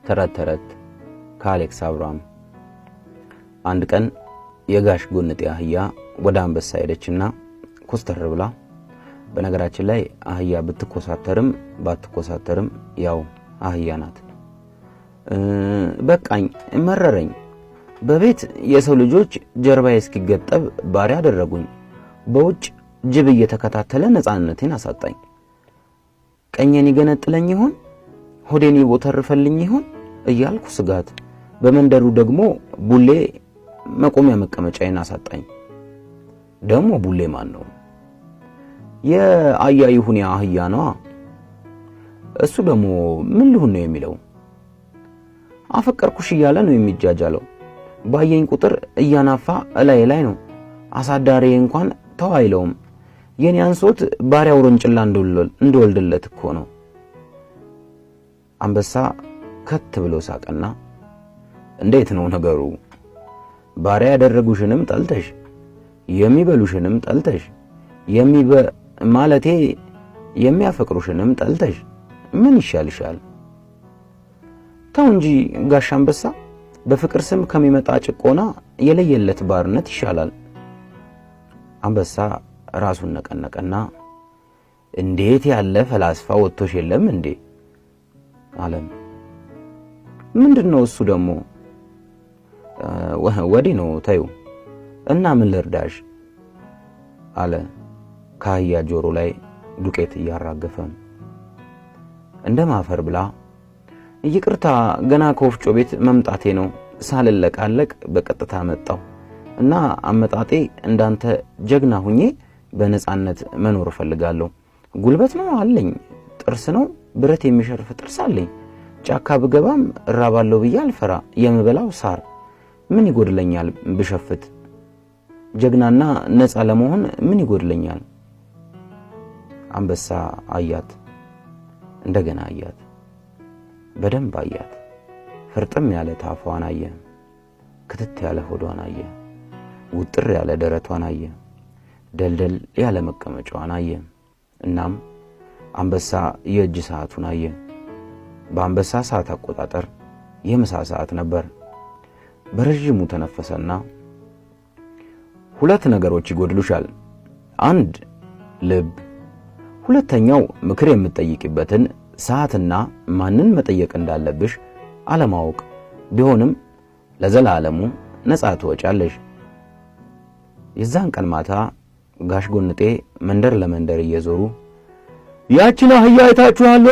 ተረት ከአሌክስ አብርሃም። አንድ ቀን የጋሽ ጎንጤ አህያ ወደ አንበሳ ሄደችና ኮስተር ብላ፣ በነገራችን ላይ አህያ ብትኮሳተርም ባትኮሳተርም ያው አህያ ናት። በቃኝ መረረኝ፣ በቤት የሰው ልጆች ጀርባዬ እስኪገጠብ ባሪያ አደረጉኝ፣ በውጭ ጅብ እየተከታተለ ነፃነቴን አሳጣኝ። ቀኘን ይገነጥለኝ ይሆን ሆዴን ይቦተርፈልኝ ይሆን እያልኩ ስጋት፣ በመንደሩ ደግሞ ቡሌ መቆሚያ መቀመጫዬን አሳጣኝ። ደግሞ ቡሌ ማን ነው? የአያ ይሁን አህያ ነው። እሱ ደግሞ ምን ልሁን ነው የሚለው? አፈቀርኩሽ እያለ ነው የሚጃጃለው። ባየኝ ቁጥር እያናፋ ላይ ነው። አሳዳሪ እንኳን ተው አይለውም። የኔ አንሶት ባሪያው ሮንጭላ እንደወልድለት እኮ ነው። አንበሳ ከት ብሎ ሳቀና፣ እንዴት ነው ነገሩ? ባሪያ ያደረጉሽንም ጠልተሽ የሚበሉሽንም ጠልተሽ ማለቴ የሚያፈቅሩሽንም ጠልተሽ ምን ይሻልሻል? ተው እንጂ ጋሽ አንበሳ፣ በፍቅር ስም ከሚመጣ ጭቆና የለየለት ባርነት ይሻላል። አንበሳ ራሱን ነቀነቀና፣ እንዴት ያለ ፈላስፋ ወጥቶሽ የለም እንዴ አለም። ምንድነው እሱ ደግሞ? ወዲህ ነው ተዩ እና ምን ልርዳሽ አለ ከአህያ ጆሮ ላይ ዱቄት እያራገፈ። እንደማፈር ብላ፣ ይቅርታ ገና ከወፍጮ ቤት መምጣቴ ነው፣ ሳልለቃለቅ በቀጥታ መጣሁ እና አመጣጤ እንዳንተ ጀግና ሁኜ በነፃነት መኖር ፈልጋለሁ። ጉልበት ነው አለኝ፣ ጥርስ ነው ብረት የሚሸርፍ ጥርስ አለኝ። ጫካ ብገባም እራባለሁ ብዬ አልፈራ፣ የምበላው ሳር። ምን ይጎድለኛል ብሸፍት? ጀግናና ነፃ ለመሆን ምን ይጎድለኛል? አንበሳ አያት፣ እንደገና አያት፣ በደንብ አያት። ፍርጥም ያለ ታፏን አየ፣ ክትት ያለ ሆዷን አየ፣ ውጥር ያለ ደረቷን አየ፣ ደልደል ያለ መቀመጫዋን አየ። እናም አንበሳ የእጅ ሰዓቱን አየ። በአንበሳ ሰዓት አቆጣጠር የምሳ ሰዓት ነበር። በረጅሙ ተነፈሰና፣ ሁለት ነገሮች ይጎድሉሻል። አንድ ልብ፣ ሁለተኛው ምክር የምትጠይቂበትን ሰዓትና ማንን መጠየቅ እንዳለብሽ አለማወቅ። ቢሆንም ለዘላለሙ ነፃ ትወጫለሽ። የዛን ቀን ማታ ጋሽ ጎንጤ መንደር ለመንደር እየዞሩ ያችን አህያ አይታችኋል